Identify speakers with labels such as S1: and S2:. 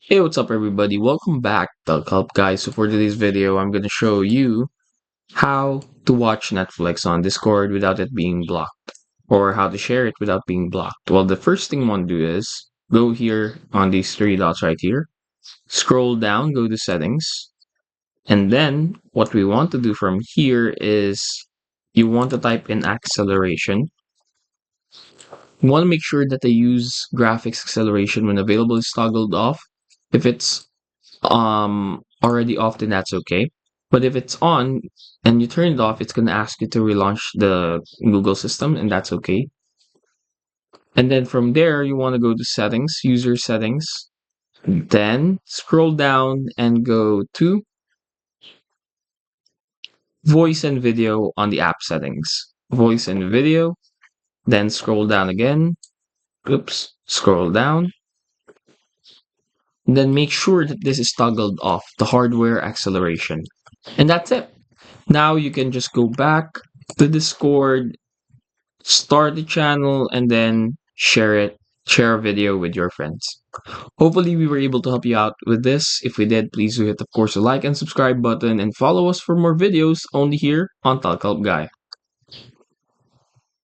S1: Hey, what's up everybody? Welcome back to Help guys. So for today's video, I'm going to show you how to watch Netflix on Discord without it being blocked or how to share it without being blocked. Well, the first thing you want to do is go here on these three dots right here, scroll down, go to settings, and then what we want to do from here is you want to type in acceleration. You want to make sure that they use graphics acceleration when available is toggled off. If it's already off, then that's okay. But if it's on and you turn it off, it's going to ask you to relaunch the Google system, and that's okay. And then from there, you want to go to settings, user settings, then scroll down and go to voice and video on the app settings. Voice and video, then scroll down again. Oops, scroll down. Then make sure that this is toggled off, the hardware acceleration. And that's it. Now you can just go back to Discord, start the channel, and then share a video with your friends. Hopefully we were able to help you out with this. If we did, please do hit of course the like and subscribe button and follow us for more videos only here on Talk Help Guy.